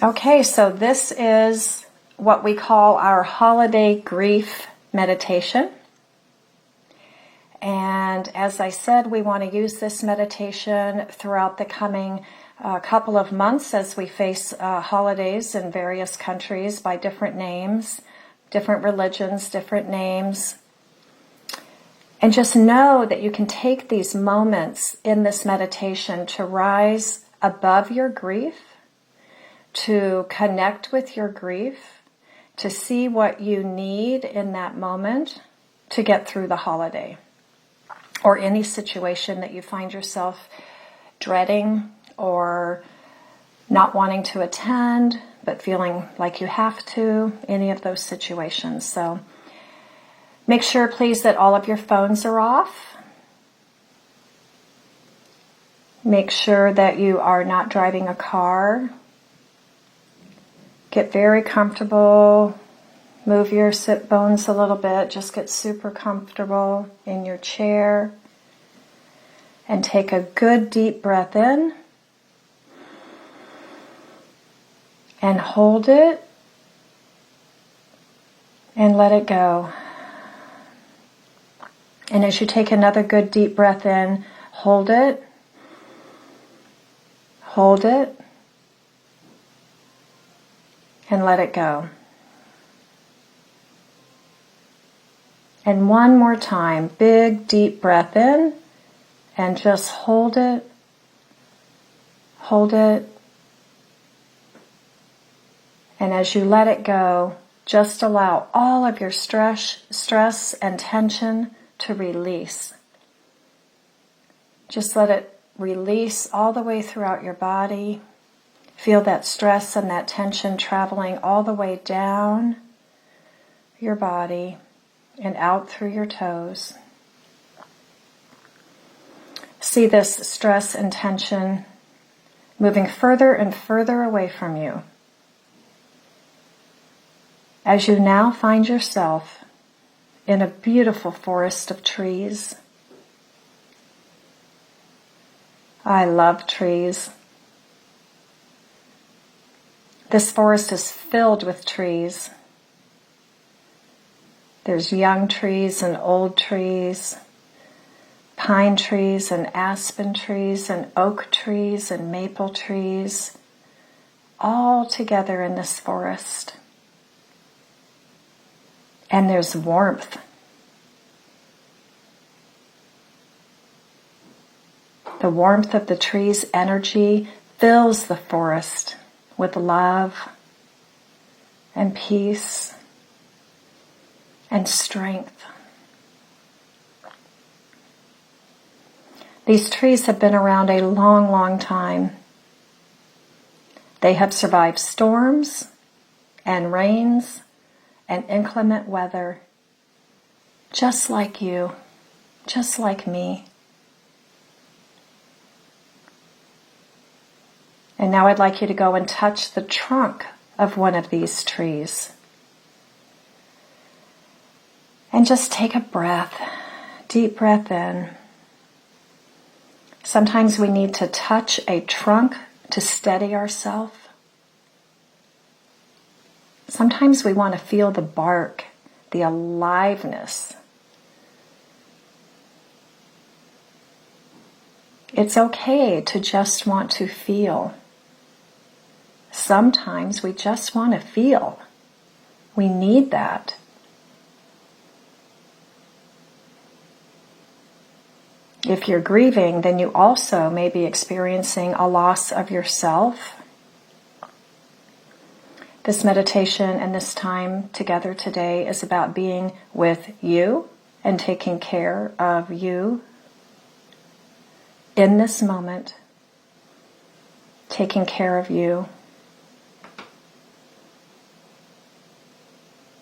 Okay, so this is what we call our holiday grief meditation. And as I said, we want to use this meditation throughout the coming couple of months as we face holidays in various countries by different names, different religions, different names. And just know that you can take these moments in this meditation to rise above your grief, to connect with your grief, to see what you need in that moment to get through the holiday or any situation that you find yourself dreading or not wanting to attend but feeling like you have to, any of those situations. So make sure, please, that all of your phones are off. Make sure that you are not driving a car. Get very comfortable. Move your sit bones a little bit. Just get super comfortable in your chair. And take a good deep breath in. And hold it. And let it go. And as you take another good deep breath in, hold it. Hold it. And let it go. And one more time, big deep breath in and just hold it. Hold it. And as you let it go, just allow all of your stress and tension to release. Just let it release all the way throughout your body. Feel that stress and that tension traveling all the way down your body and out through your toes. See this stress and tension moving further and further away from you. As you now find yourself in a beautiful forest of trees. I love trees. This forest is filled with trees. There's young trees and old trees, pine trees and aspen trees and oak trees and maple trees, all together in this forest. And there's warmth. The warmth of the tree's energy fills the forest with love and peace and strength. These trees have been around a long, long time. They have survived storms and rains and inclement weather, just like you, just like me. And now I'd like you to go and touch the trunk of one of these trees. And just take a breath, deep breath in. Sometimes we need to touch a trunk to steady ourselves. Sometimes we want to feel the bark, the aliveness. It's okay to just want to feel. Sometimes we just want to feel. We need that. If you're grieving, then you also may be experiencing a loss of yourself. This meditation and this time together today is about being with you and taking care of you in this moment, taking care of you.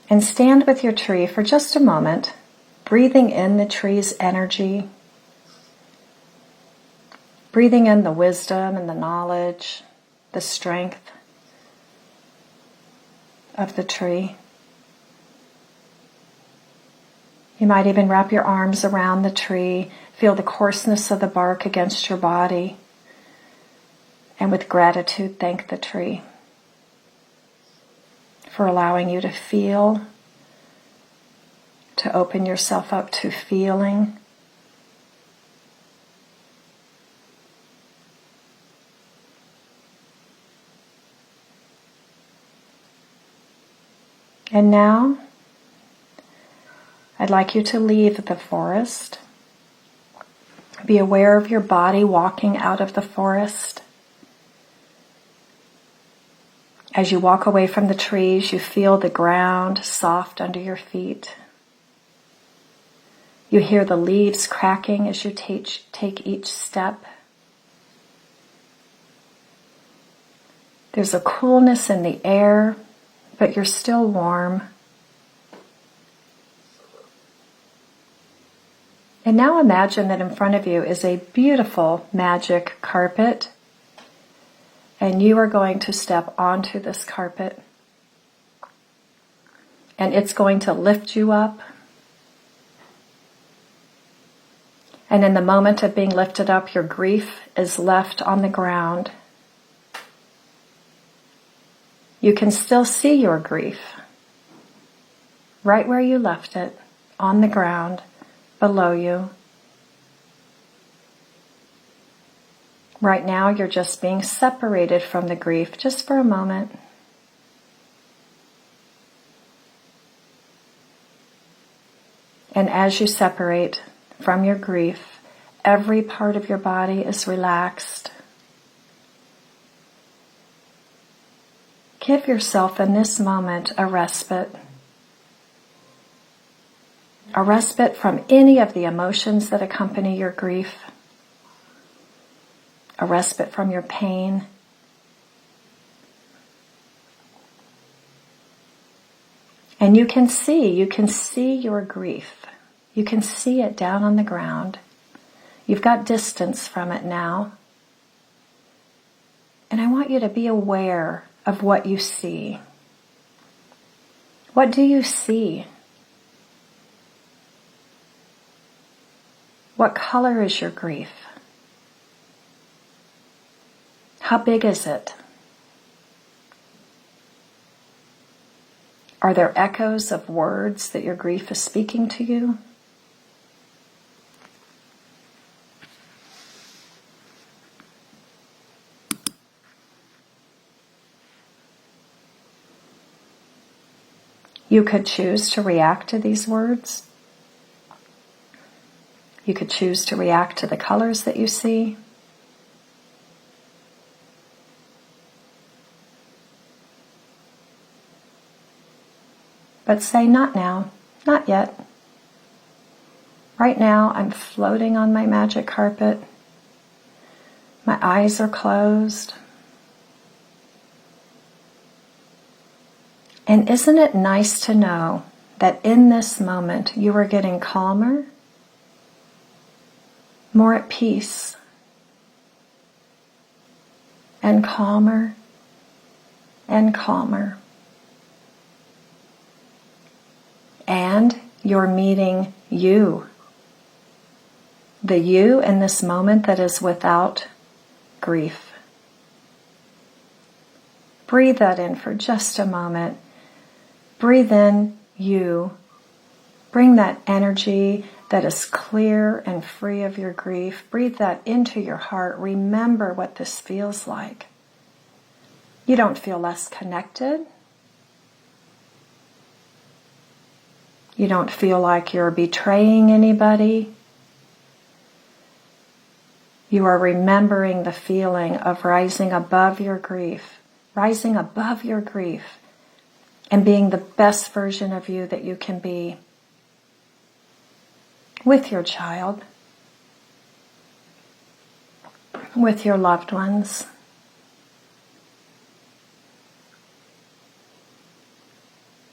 And stand with your tree for just a moment, breathing in the tree's energy, breathing in the wisdom and the knowledge, the strength of the tree. You might even wrap your arms around the tree, feel the coarseness of the bark against your body, and with gratitude thank the tree. for allowing you to feel, to open yourself up to feeling. And now, I'd like you to leave the forest. Be aware of your body walking out of the forest. As you walk away from the trees, you feel the ground soft under your feet. You hear the leaves cracking as you take each step. There's a coolness in the air, but you're still warm. And now imagine that in front of you is a beautiful magic carpet, and you are going to step onto this carpet, and it's going to lift you up. And in the moment of being lifted up, your grief is left on the ground. You can still see your grief right where you left it, on the ground, below you. Right now, you're just being separated from the grief, just for a moment. And as you separate from your grief, every part of your body is relaxed. Give yourself in this moment a respite from any of the emotions that accompany your grief, a respite from your pain. And you can see your grief. You can see it down on the ground. You've got distance from it now. And I want you to be aware of what you see. What do you see? What color is your grief? How big is it? Are there echoes of words that your grief is speaking to you? You could choose to react to these words. You could choose to react to the colors that you see. But say, not now, not yet. Right now, I'm floating on my magic carpet. My eyes are closed. And isn't it nice to know that in this moment you are getting calmer, more at peace, and calmer and calmer. And you're meeting you. The you in this moment that is without grief. Breathe that in for just a moment. Breathe in you. Bring that energy that is clear and free of your grief. Breathe that into your heart. Remember what this feels like. You don't feel less connected. You don't feel like you're betraying anybody. You are remembering the feeling of rising above your grief, and being the best version of you that you can be with your child, with your loved ones.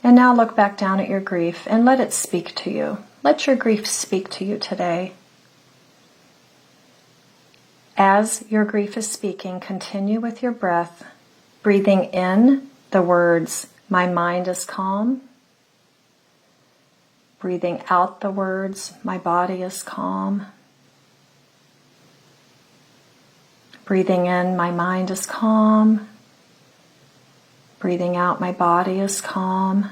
And now look back down at your grief and let it speak to you. Let your grief speak to you today. As your grief is speaking, continue with your breath, breathing in the words, "My mind is calm." Breathing out the words, "My body is calm." Breathing in, "My mind is calm." Breathing out, my body is calm.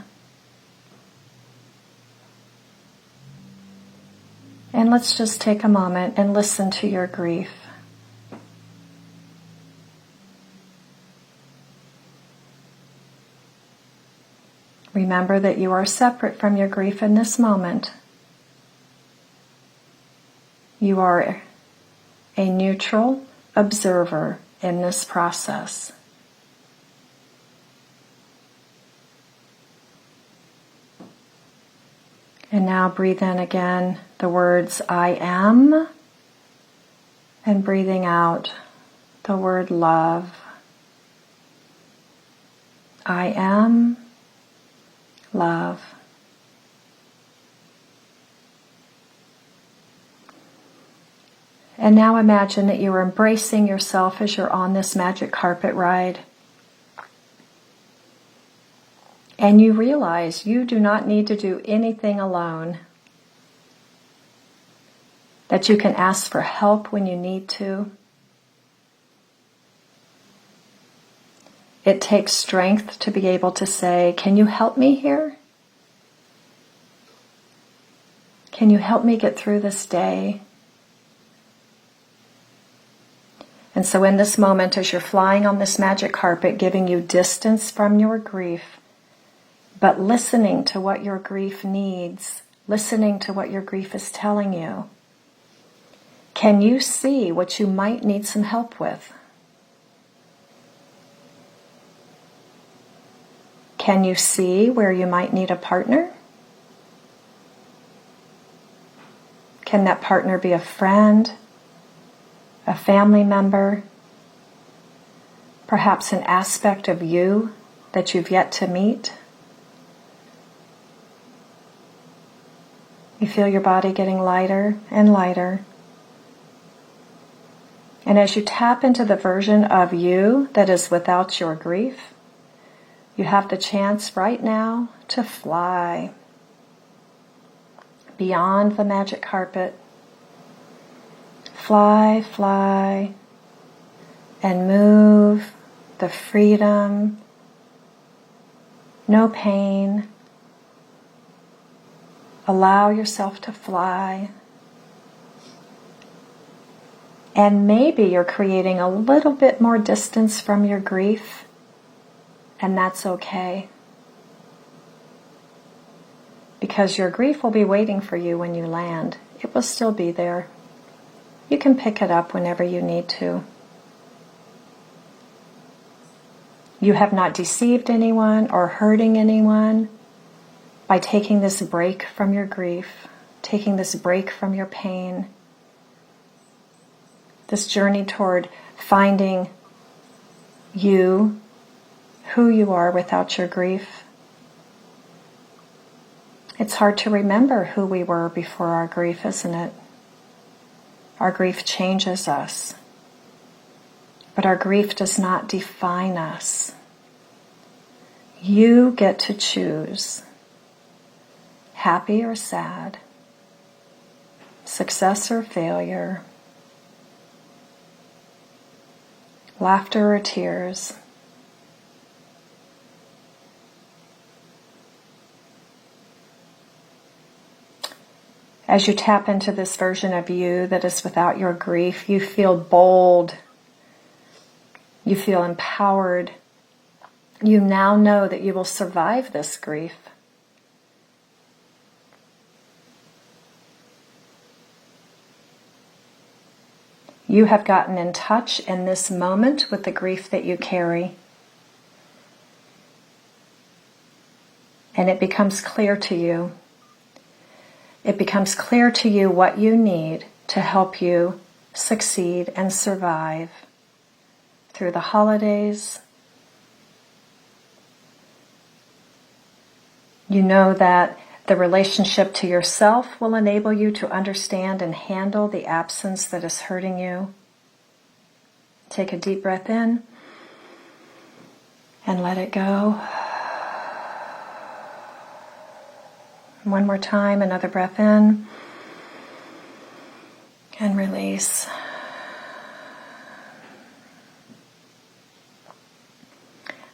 And let's just take a moment and listen to your grief. Remember that you are separate from your grief in this moment. You are a neutral observer in this process. And now breathe in again the words I am, and breathing out the word love. I am love. And now imagine that you are embracing yourself as you're on this magic carpet ride. And you realize you do not need to do anything alone. That you can ask for help when you need to. It takes strength to be able to say, can you help me here? Can you help me get through this day? And so in this moment, as you're flying on this magic carpet, giving you distance from your grief, but listening to what your grief needs, listening to what your grief is telling you, can you see what you might need some help with? Can you see where you might need a partner? Can that partner be a friend, a family member, perhaps an aspect of you that you've yet to meet? You feel your body getting lighter and lighter. And as you tap into the version of you that is without your grief, you have the chance right now to fly beyond the magic carpet. Fly, fly, and move the freedom, no pain. Allow yourself to fly. And maybe you're creating a little bit more distance from your grief, and that's okay. Because your grief will be waiting for you when you land. It will still be there. You can pick it up whenever you need to. You have not deceived anyone or hurting anyone by taking this break from your grief, taking this break from your pain, this journey toward finding you, who you are without your grief. It's hard to remember who we were before our grief, isn't it? Our grief changes us, but our grief does not define us. You get to choose happy or sad, success or failure, laughter or tears. As you tap into this version of you that is without your grief, you feel bold. You feel empowered. You now know that you will survive this grief. You have gotten in touch in this moment with the grief that you carry. And it becomes clear to you. It becomes clear to you what you need to help you succeed and survive through the holidays. You know that the relationship to yourself will enable you to understand and handle the absence that is hurting you. Take a deep breath in and let it go. One more time, another breath in and release.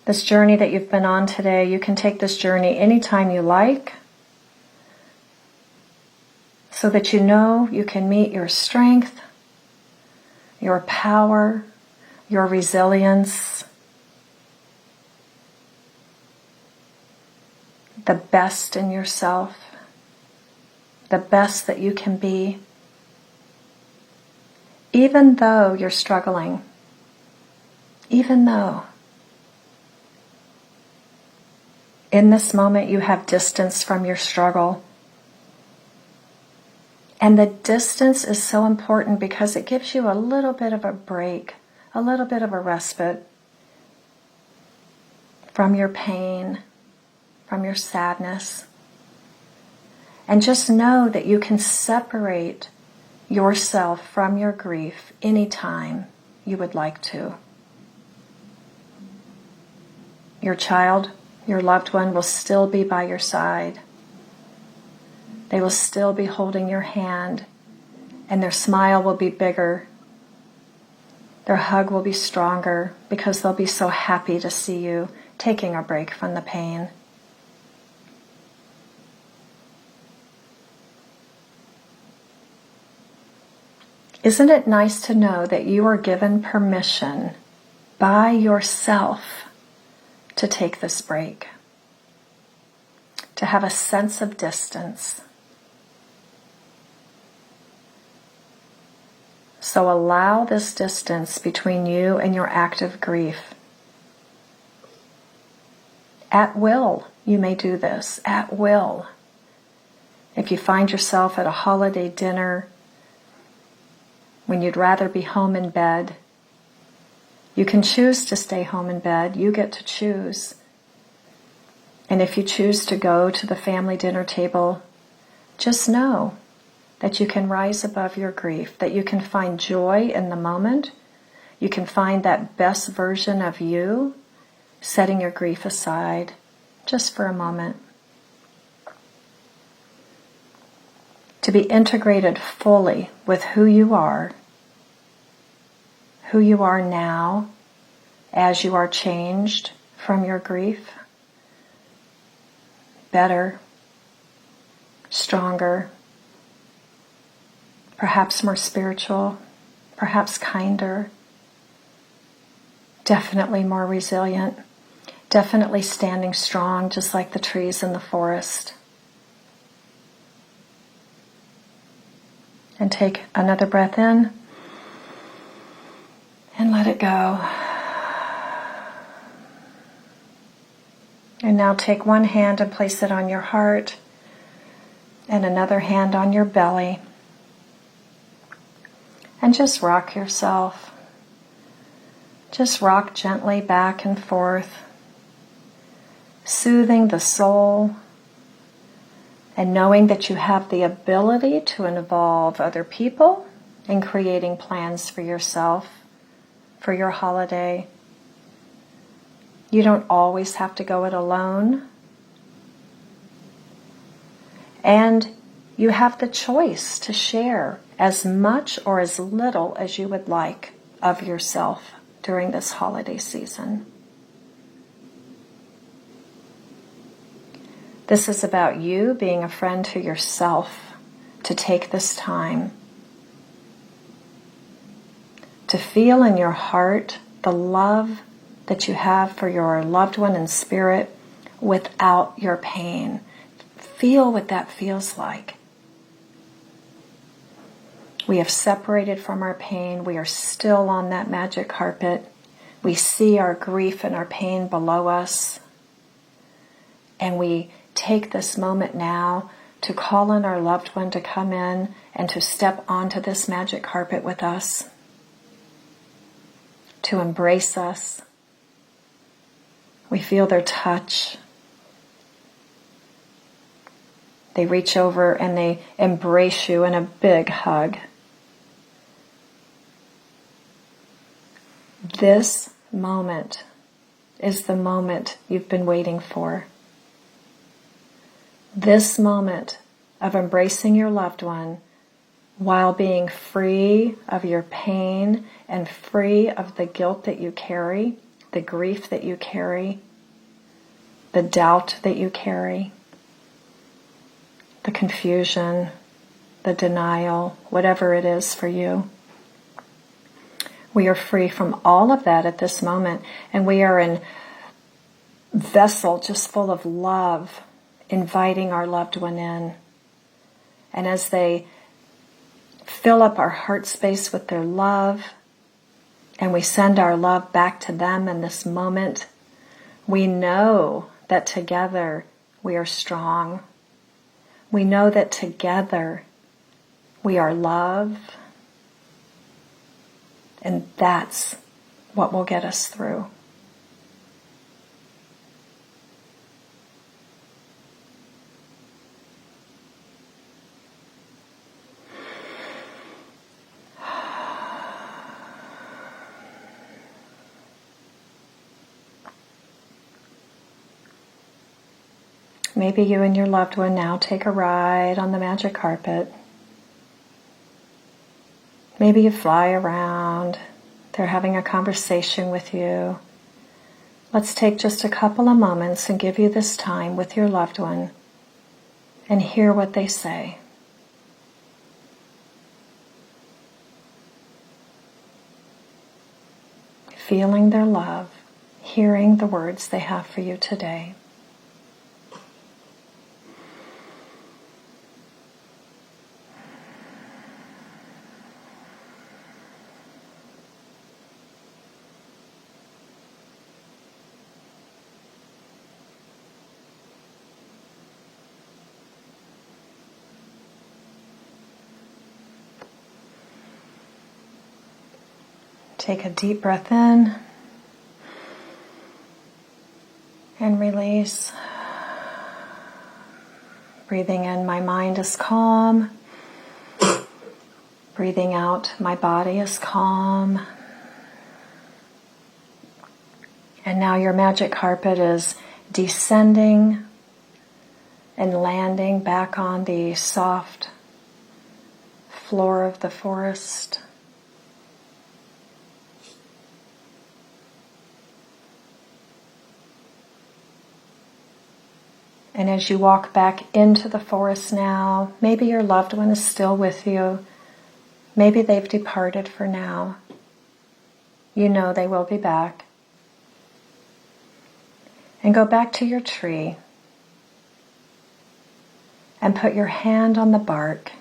This journey that you've been on today, you can take this journey anytime you like, so that you know you can meet your strength, your power, your resilience, the best in yourself, the best that you can be, even though you're struggling, even though in this moment you have distance from your struggle. And the distance is so important because it gives you a little bit of a break, a little bit of a respite from your pain, from your sadness. And just know that you can separate yourself from your grief anytime you would like to. Your child, your loved one will still be by your side. They will still be holding your hand, and their smile will be bigger. Their hug will be stronger because they'll be so happy to see you taking a break from the pain. Isn't it nice to know that you are given permission by yourself to take this break, to have a sense of distance? So allow this distance between you and your active grief. At will, you may do this, at will. If you find yourself at a holiday dinner when you'd rather be home in bed, you can choose to stay home in bed. You get to choose. And if you choose to go to the family dinner table, just know that you can rise above your grief, that you can find joy in the moment. You can find that best version of you, setting your grief aside just for a moment. To be integrated fully with who you are now as you are changed from your grief. Better, stronger, perhaps more spiritual, perhaps kinder, definitely more resilient, definitely standing strong just like the trees in the forest. And take another breath in and let it go. And now take one hand and place it on your heart and another hand on your belly. And just rock yourself. Just rock gently back and forth, soothing the soul and knowing that you have the ability to involve other people in creating plans for yourself, for your holiday. You don't always have to go it alone. And you have the choice to share as much or as little as you would like of yourself during this holiday season. This is about you being a friend to yourself, to take this time to feel in your heart the love that you have for your loved one in spirit without your pain. Feel what that feels like. We have separated from our pain. We are still on that magic carpet. We see our grief and our pain below us. And we take this moment now to call on our loved one to come in and to step onto this magic carpet with us, to embrace us. We feel their touch. They reach over and they embrace you in a big hug. This moment is the moment you've been waiting for. This moment of embracing your loved one while being free of your pain and free of the guilt that you carry, the grief that you carry, the doubt that you carry, the confusion, the denial, whatever it is for you. We are free from all of that at this moment, and we are in vessel just full of love, inviting our loved one in. And as they fill up our heart space with their love, and we send our love back to them in this moment, we know that together we are strong. We know that together we are love. And that's what will get us through. Maybe you and your loved one now take a ride on the magic carpet. Maybe you fly around. They're having a conversation with you. Let's take just a couple of moments and give you this time with your loved one and hear what they say. Feeling their love, hearing the words they have for you today. Take a deep breath in and release. Breathing in, my mind is calm. Breathing out, my body is calm. And now your magic carpet is descending and landing back on the soft floor of the forest. And as you walk back into the forest now, maybe your loved one is still with you. Maybe they've departed for now. You know they will be back. And go back to your tree and put your hand on the bark.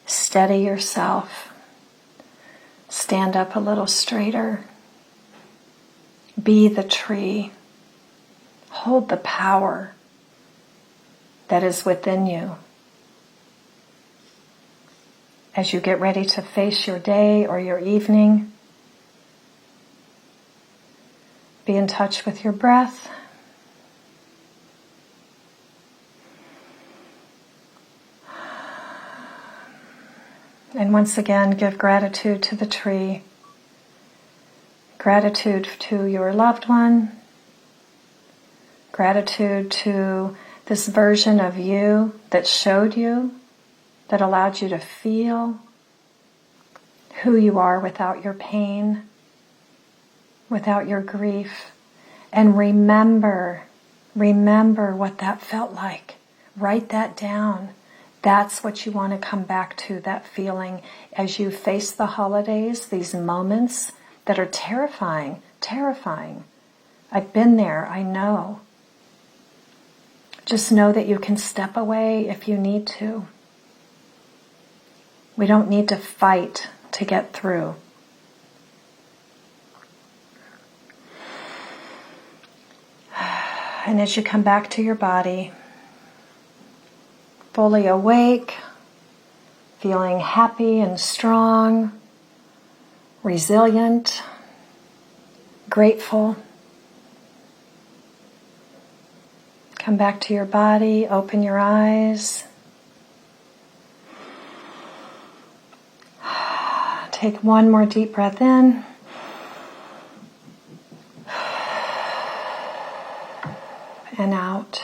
Steady yourself. Stand up a little straighter. Be the tree. Hold the power that is within you. As you get ready to face your day or your evening, be in touch with your breath. And once again, give gratitude to the tree, gratitude to your loved one, gratitude to this version of you that showed you, that allowed you to feel who you are without your pain, without your grief. And remember what that felt like. Write that down. That's what you want to come back to, that feeling as you face the holidays, these moments that are terrifying, terrifying. I've been there, I know. Just know that you can step away if you need to. We don't need to fight to get through. And as you come back to your body, fully awake, feeling happy and strong, resilient, grateful, come back to your body, open your eyes. Take one more deep breath in. And out.